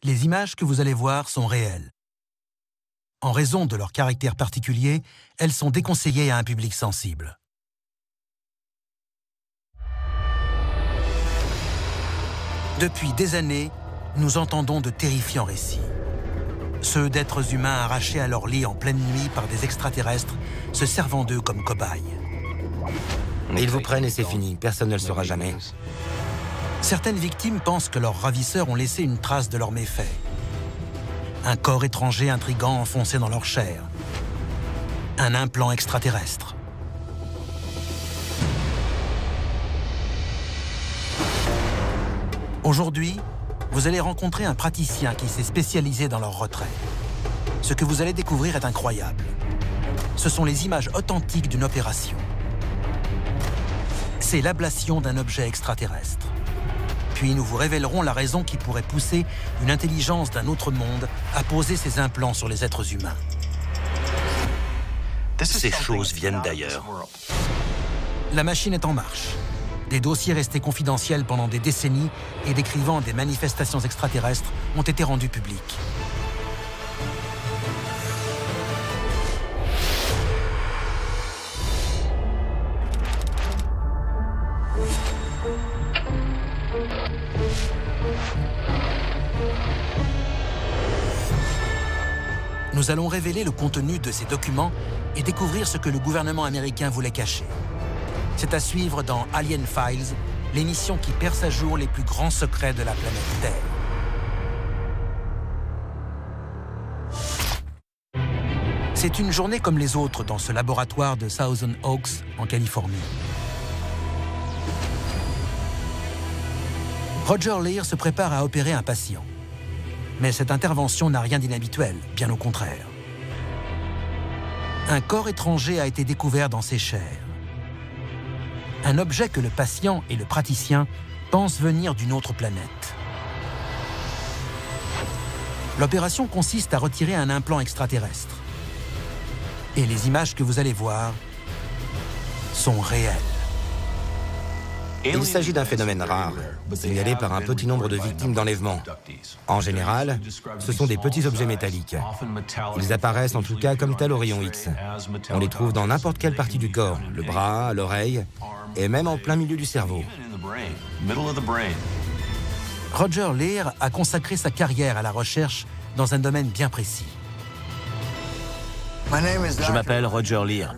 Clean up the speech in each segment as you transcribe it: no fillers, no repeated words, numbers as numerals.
Les images que vous allez voir sont réelles. En raison de leur caractère particulier, elles sont déconseillées à un public sensible. Depuis des années, nous entendons de terrifiants récits. Ceux d'êtres humains arrachés à leur lit en pleine nuit par des extraterrestres, se servant d'eux comme cobayes. Ils vous prennent et c'est fini, personne ne le saura jamais. Certaines victimes pensent que leurs ravisseurs ont laissé une trace de leurs méfaits. Un corps étranger intrigant enfoncé dans leur chair. Un implant extraterrestre. Aujourd'hui, vous allez rencontrer un praticien qui s'est spécialisé dans leur retrait. Ce que vous allez découvrir est incroyable. Ce sont les images authentiques d'une opération. C'est l'ablation d'un objet extraterrestre. Puis nous vous révélerons la raison qui pourrait pousser une intelligence d'un autre monde à poser ses implants sur les êtres humains. Ces choses viennent d'ailleurs. La machine est en marche. Des dossiers restés confidentiels pendant des décennies et décrivant des manifestations extraterrestres ont été rendus publics. Nous allons révéler le contenu de ces documents et découvrir ce que le gouvernement américain voulait cacher. C'est à suivre dans Alien Files, l'émission qui perce à jour les plus grands secrets de la planète Terre. C'est une journée comme les autres dans ce laboratoire de Thousand Oaks, en Californie. Roger Leir se prépare à opérer un patient. Mais cette intervention n'a rien d'inhabituel, bien au contraire. Un corps étranger a été découvert dans ses chairs. Un objet que le patient et le praticien pensent venir d'une autre planète. L'opération consiste à retirer un implant extraterrestre. Et les images que vous allez voir sont réelles. Il s'agit d'un phénomène rare, signalé par un petit nombre de victimes d'enlèvement. En général, ce sont des petits objets métalliques. Ils apparaissent en tout cas comme tels au rayon X. On les trouve dans n'importe quelle partie du corps, le bras, l'oreille, et même en plein milieu du cerveau. Roger Leir a consacré sa carrière à la recherche dans un domaine bien précis. Je m'appelle Roger Leir.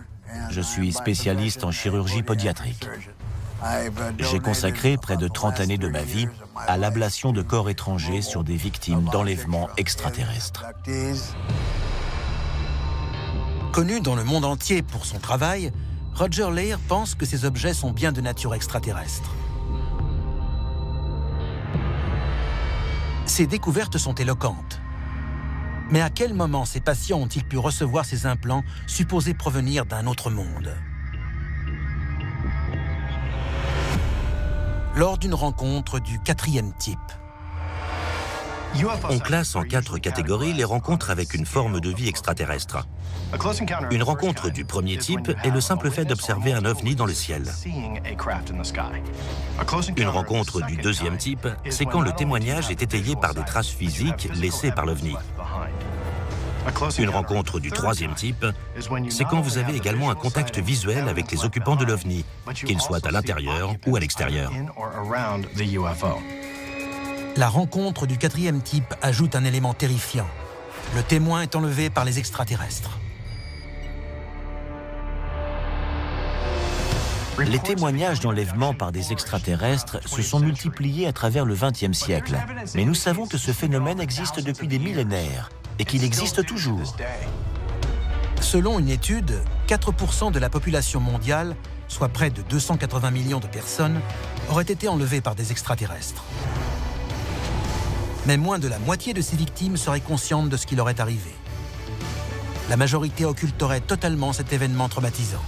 Je suis spécialiste en chirurgie pédiatrique. J'ai consacré près de 30 années de ma vie à l'ablation de corps étrangers sur des victimes d'enlèvements extraterrestres. Connu dans le monde entier pour son travail, Roger Leir pense que ces objets sont bien de nature extraterrestre. Ces découvertes sont éloquentes. Mais à quel moment ces patients ont-ils pu recevoir ces implants supposés provenir d'un autre monde ? Lors d'une rencontre du 4e type. On classe en 4 catégories les rencontres avec une forme de vie extraterrestre. Une rencontre du premier type est le simple fait d'observer un ovni dans le ciel. Une rencontre du deuxième type, c'est quand le témoignage est étayé par des traces physiques laissées par l'ovni. Une rencontre du troisième type, c'est quand vous avez également un contact visuel avec les occupants de l'OVNI, qu'ils soient à l'intérieur ou à l'extérieur. La rencontre du 4e type ajoute un élément terrifiant. Le témoin est enlevé par les extraterrestres. Les témoignages d'enlèvement par des extraterrestres se sont multipliés à travers le XXe siècle. Mais nous savons que ce phénomène existe depuis des millénaires et qu'il existe toujours. Selon une étude, 4% de la population mondiale, soit près de 280 millions de personnes, auraient été enlevées par des extraterrestres. Mais moins de la moitié de ces victimes seraient conscientes de ce qui leur est arrivé. La majorité occulterait totalement cet événement traumatisant.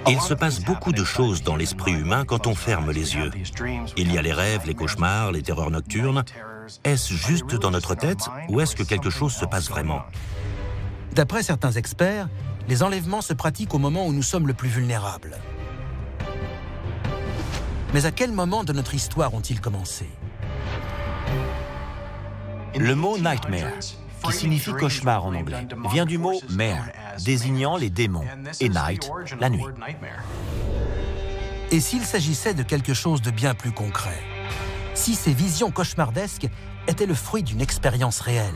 Il se passe beaucoup de choses dans l'esprit humain quand on ferme les yeux. Il y a les rêves, les cauchemars, les terreurs nocturnes. Est-ce juste dans notre tête ou est-ce que quelque chose se passe vraiment? D'après certains experts, les enlèvements se pratiquent au moment où nous sommes le plus vulnérables. Mais à quel moment de notre histoire ont-ils commencé? Le mot nightmare, qui signifie cauchemar en anglais, vient du mot mare, désignant les démons, et night, la nuit. Et s'il s'agissait de quelque chose de bien plus concret? Si ces visions cauchemardesques étaient le fruit d'une expérience réelle?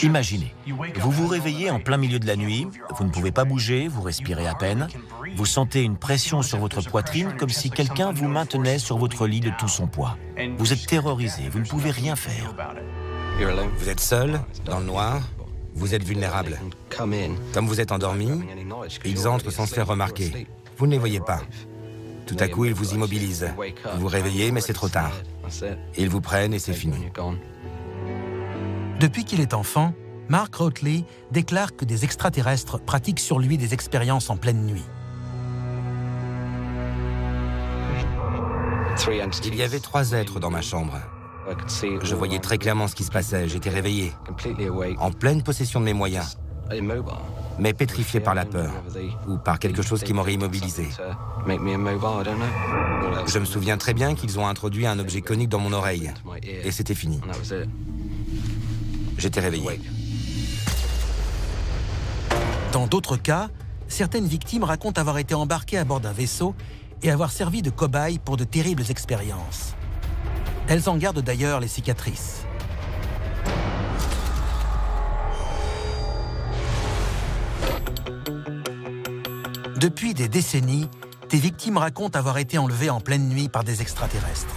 Imaginez, vous vous réveillez en plein milieu de la nuit, vous ne pouvez pas bouger, vous respirez à peine, vous sentez une pression sur votre poitrine comme si quelqu'un vous maintenait sur votre lit de tout son poids. Vous êtes terrorisé, vous ne pouvez rien faire. Vous êtes seul, dans le noir, vous êtes vulnérable. Comme vous êtes endormi, ils entrent sans se faire remarquer. Vous ne les voyez pas. Tout à coup, ils vous immobilisent. Vous vous réveillez, mais c'est trop tard. Ils vous prennent et c'est fini. Depuis qu'il est enfant, Mark Rotley déclare que des extraterrestres pratiquent sur lui des expériences en pleine nuit. Il y avait 3 êtres dans ma chambre. Je voyais très clairement ce qui se passait, j'étais réveillé, en pleine possession de mes moyens, mais pétrifié par la peur, ou par quelque chose qui m'aurait immobilisé. Je me souviens très bien qu'ils ont introduit un objet conique dans mon oreille, et c'était fini. J'étais réveillé. Dans d'autres cas, certaines victimes racontent avoir été embarquées à bord d'un vaisseau et avoir servi de cobayes pour de terribles expériences. Elles en gardent d'ailleurs les cicatrices. Depuis des décennies, des victimes racontent avoir été enlevées en pleine nuit par des extraterrestres.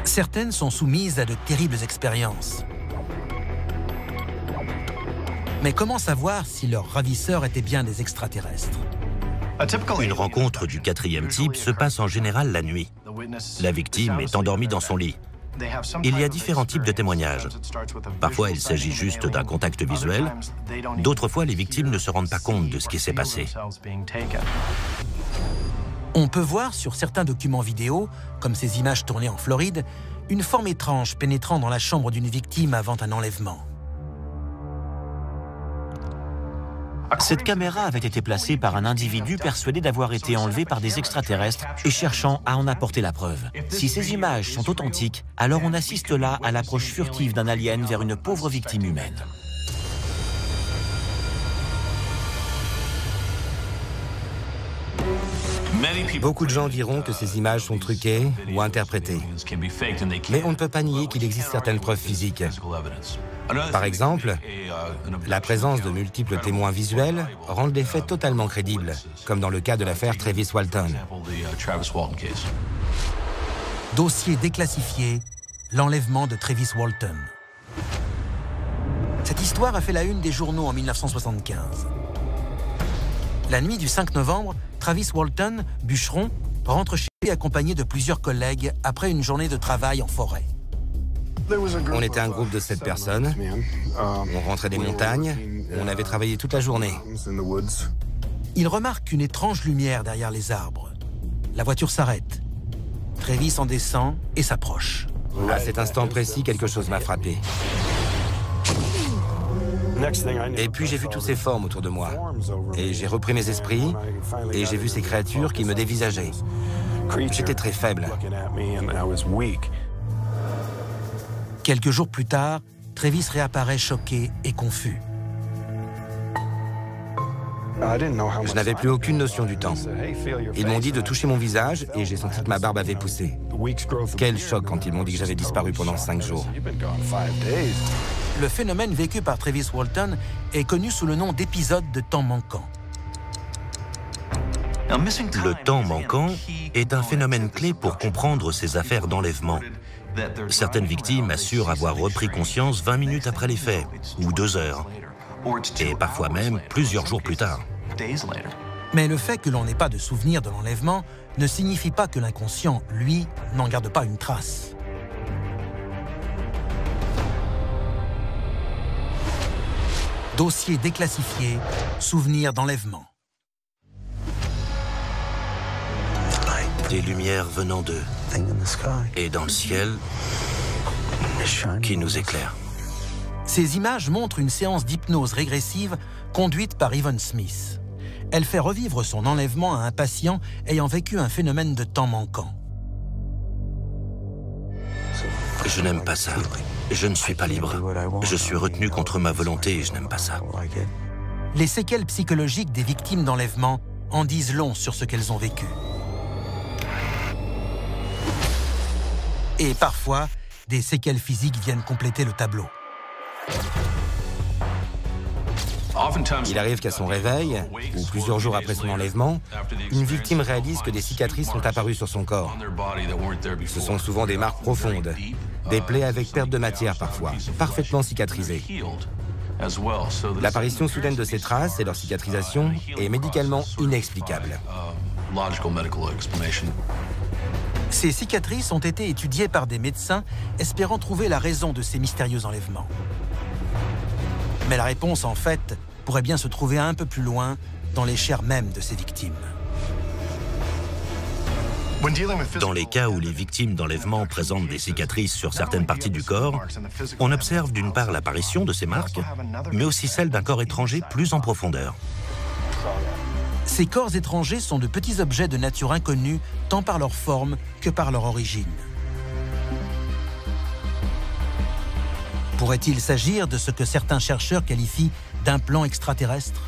Certaines sont soumises à de terribles expériences. Mais comment savoir si leurs ravisseurs étaient bien des extraterrestres? Une rencontre du 4e type se passe en général la nuit. La victime est endormie dans son lit. Il y a différents types de témoignages. Parfois, il s'agit juste d'un contact visuel. D'autres fois, les victimes ne se rendent pas compte de ce qui s'est passé. On peut voir sur certains documents vidéo, comme ces images tournées en Floride, une forme étrange pénétrant dans la chambre d'une victime avant un enlèvement. Cette caméra avait été placée par un individu persuadé d'avoir été enlevé par des extraterrestres et cherchant à en apporter la preuve. Si ces images sont authentiques, alors on assiste là à l'approche furtive d'un alien vers une pauvre victime humaine. Beaucoup de gens diront que ces images sont truquées ou interprétées. Mais on ne peut pas nier qu'il existe certaines preuves physiques. Par exemple, la présence de multiples témoins visuels rend des faits totalement crédibles, comme dans le cas de l'affaire Travis Walton. Dossier déclassifié, l'enlèvement de Travis Walton. Cette histoire a fait la une des journaux en 1975. La nuit du 5 novembre, Travis Walton, bûcheron, rentre chez lui accompagné de plusieurs collègues après une journée de travail en forêt. On était un groupe de 7 personnes. On rentrait des montagnes. On avait travaillé toute la journée. Il remarque une étrange lumière derrière les arbres. La voiture s'arrête. Travis en descend et s'approche. À cet instant précis, quelque chose m'a frappé. Et puis j'ai vu toutes ces formes autour de moi. Et j'ai repris mes esprits et j'ai vu ces créatures qui me dévisageaient. J'étais très faible. Quelques jours plus tard, Travis réapparaît choqué et confus. Je n'avais plus aucune notion du temps. Ils m'ont dit de toucher mon visage et j'ai senti que ma barbe avait poussé. Quel choc quand ils m'ont dit que j'avais disparu pendant 5 jours. Le phénomène vécu par Travis Walton est connu sous le nom d'épisode de temps manquant. Le temps manquant est un phénomène clé pour comprendre ces affaires d'enlèvement. Certaines victimes assurent avoir repris conscience 20 minutes après les faits, ou 2 heures, et parfois même plusieurs jours plus tard. Mais le fait que l'on n'ait pas de souvenir de l'enlèvement ne signifie pas que l'inconscient, lui, n'en garde pas une trace. Dossier déclassifié, souvenir d'enlèvement. Des lumières venant d'eux, et dans le ciel, qui nous éclaire. Ces images montrent une séance d'hypnose régressive conduite par Evan Smith. Elle fait revivre son enlèvement à un patient ayant vécu un phénomène de temps manquant. Je n'aime pas ça. Je ne suis pas libre. Je suis retenu contre ma volonté et je n'aime pas ça. Les séquelles psychologiques des victimes d'enlèvement en disent long sur ce qu'elles ont vécu. Et parfois, des séquelles physiques viennent compléter le tableau. Il arrive qu'à son réveil, ou plusieurs jours après son enlèvement, une victime réalise que des cicatrices sont apparues sur son corps. Ce sont souvent des marques profondes, des plaies avec perte de matière parfois, parfaitement cicatrisées. L'apparition soudaine de ces traces et leur cicatrisation est médicalement inexplicable. Ces cicatrices ont été étudiées par des médecins espérant trouver la raison de ces mystérieux enlèvements. Mais la réponse, en fait, pourrait bien se trouver un peu plus loin, dans les chairs mêmes de ces victimes. Dans les cas où les victimes d'enlèvement présentent des cicatrices sur certaines parties du corps, on observe d'une part l'apparition de ces marques, mais aussi celle d'un corps étranger plus en profondeur. Ces corps étrangers sont de petits objets de nature inconnue, tant par leur forme que par leur origine. Pourrait-il s'agir de ce que certains chercheurs qualifient d'implants extraterrestres?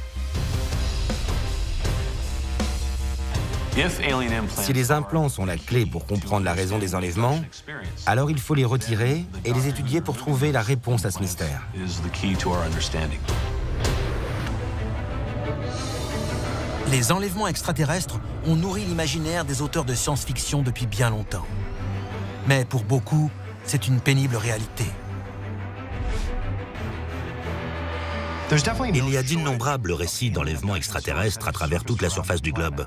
Si les implants sont la clé pour comprendre la raison des enlèvements, alors il faut les retirer et les étudier pour trouver la réponse à ce mystère. Les enlèvements extraterrestres ont nourri l'imaginaire des auteurs de science-fiction depuis bien longtemps. Mais pour beaucoup, c'est une pénible réalité. Il y a d'innombrables récits d'enlèvements extraterrestres à travers toute la surface du globe.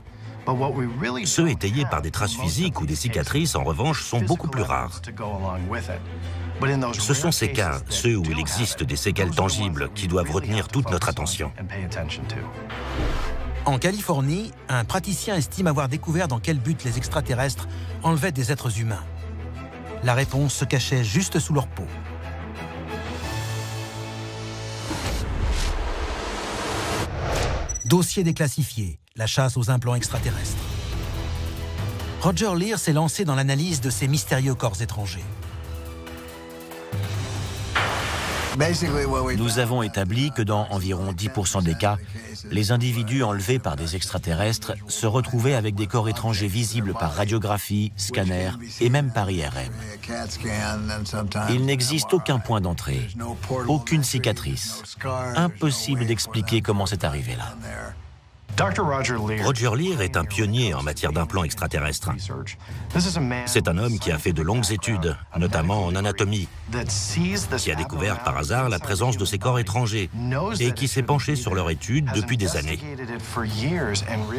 Ceux étayés par des traces physiques ou des cicatrices, en revanche, sont beaucoup plus rares. Ce sont ces cas, ceux où il existe des séquelles tangibles, qui doivent retenir toute notre attention. En Californie, un praticien estime avoir découvert dans quel but les extraterrestres enlevaient des êtres humains. La réponse se cachait juste sous leur peau. Dossier déclassifié, la chasse aux implants extraterrestres. Roger Leir s'est lancé dans l'analyse de ces mystérieux corps étrangers. Nous avons établi que dans environ 10% des cas, les individus enlevés par des extraterrestres se retrouvaient avec des corps étrangers visibles par radiographie, scanner et même par IRM. Il n'existe aucun point d'entrée, aucune cicatrice. Impossible d'expliquer comment c'est arrivé là. Roger Leir est un pionnier en matière d'implants extraterrestres. C'est un homme qui a fait de longues études, notamment en anatomie, qui a découvert par hasard la présence de ces corps étrangers et qui s'est penché sur leur étude depuis des années.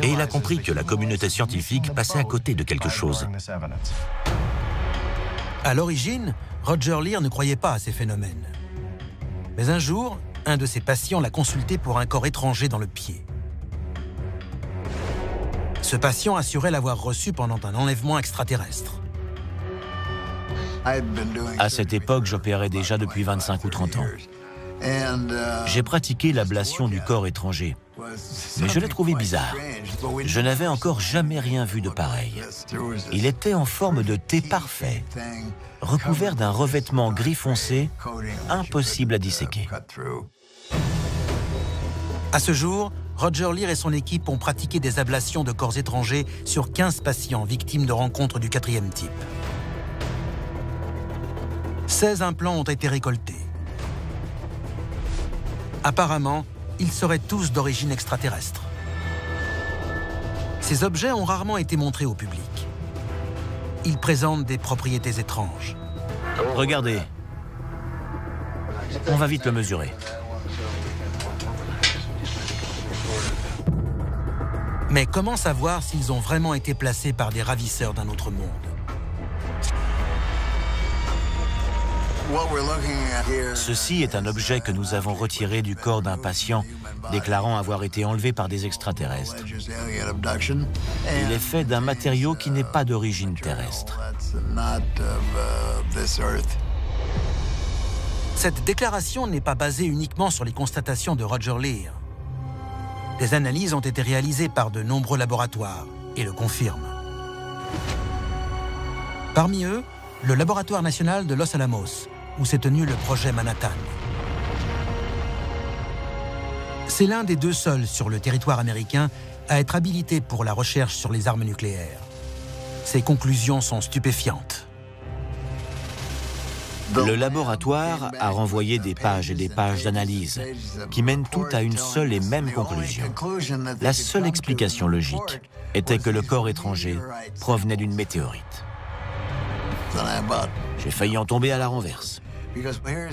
Et il a compris que la communauté scientifique passait à côté de quelque chose. À l'origine, Roger Leir ne croyait pas à ces phénomènes. Mais un jour, un de ses patients l'a consulté pour un corps étranger dans le pied. Ce patient assurait l'avoir reçu pendant un enlèvement extraterrestre. À cette époque, j'opérais déjà depuis 25 ou 30 ans. J'ai pratiqué l'ablation du corps étranger, mais je l'ai trouvé bizarre. Je n'avais encore jamais rien vu de pareil. Il était en forme de T parfait, recouvert d'un revêtement gris foncé, impossible à disséquer. À ce jour, Roger Leir et son équipe ont pratiqué des ablations de corps étrangers sur 15 patients victimes de rencontres du 4e type. 16 implants ont été récoltés. Apparemment, ils seraient tous d'origine extraterrestre. Ces objets ont rarement été montrés au public. Ils présentent des propriétés étranges. Regardez. On va vite le mesurer. Mais comment savoir s'ils ont vraiment été placés par des ravisseurs d'un autre monde? Ceci est un objet que nous avons retiré du corps d'un patient déclarant avoir été enlevé par des extraterrestres. Il est fait d'un matériau qui n'est pas d'origine terrestre. Cette déclaration n'est pas basée uniquement sur les constatations de Roger Leir. Des analyses ont été réalisées par de nombreux laboratoires et le confirment. Parmi eux, le laboratoire national de Los Alamos, où s'est tenu le projet Manhattan. C'est l'un des 2 seuls sur le territoire américain à être habilité pour la recherche sur les armes nucléaires. Ses conclusions sont stupéfiantes. Le laboratoire a renvoyé des pages et des pages d'analyse qui mènent toutes à une seule et même conclusion. La seule explication logique était que le corps étranger provenait d'une météorite. J'ai failli en tomber à la renverse.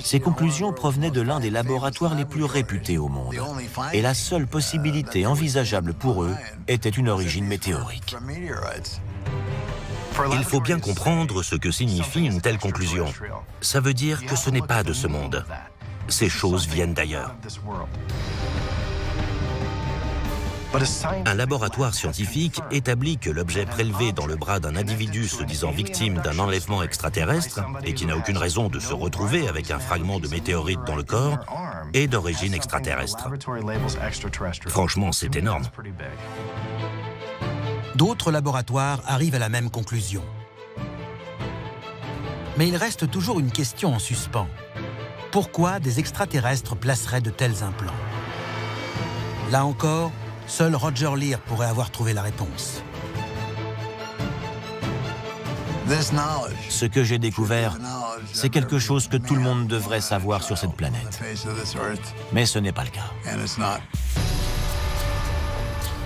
Ces conclusions provenaient de l'un des laboratoires les plus réputés au monde. Et la seule possibilité envisageable pour eux était une origine météorique. Il faut bien comprendre ce que signifie une telle conclusion. Ça veut dire que ce n'est pas de ce monde. Ces choses viennent d'ailleurs. Un laboratoire scientifique établit que l'objet prélevé dans le bras d'un individu se disant victime d'un enlèvement extraterrestre et qui n'a aucune raison de se retrouver avec un fragment de météorite dans le corps est d'origine extraterrestre. Franchement, c'est énorme. D'autres laboratoires arrivent à la même conclusion. Mais il reste toujours une question en suspens. Pourquoi des extraterrestres placeraient de tels implants? Là encore, seul Roger Leir pourrait avoir trouvé la réponse. Ce que j'ai découvert, c'est quelque chose que tout le monde devrait savoir sur cette planète. Mais ce n'est pas le cas.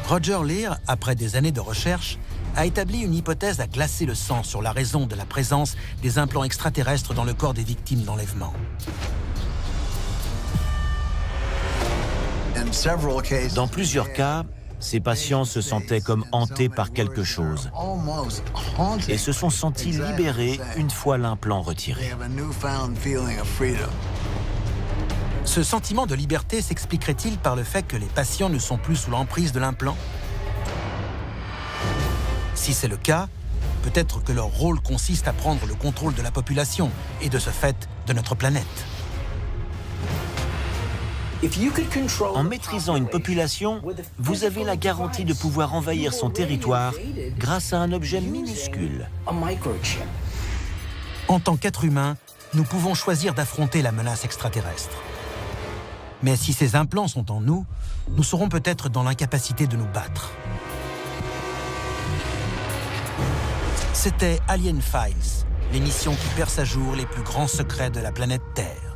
Roger Leir, après des années de recherche, a établi une hypothèse à glacer le sang sur la raison de la présence des implants extraterrestres dans le corps des victimes d'enlèvement. Dans plusieurs cas, ces patients se sentaient comme hantés par quelque chose et se sont sentis libérés une fois l'implant retiré. Ce sentiment de liberté s'expliquerait-il par le fait que les patients ne sont plus sous l'emprise de l'implant? Si c'est le cas, peut-être que leur rôle consiste à prendre le contrôle de la population et de ce fait de notre planète. En maîtrisant une population, vous avez la garantie de pouvoir envahir son territoire grâce à un objet minuscule. En tant qu'êtres humains, nous pouvons choisir d'affronter la menace extraterrestre. Mais si ces implants sont en nous, nous serons peut-être dans l'incapacité de nous battre. C'était Alien Files, l'émission qui perce à jour les plus grands secrets de la planète Terre.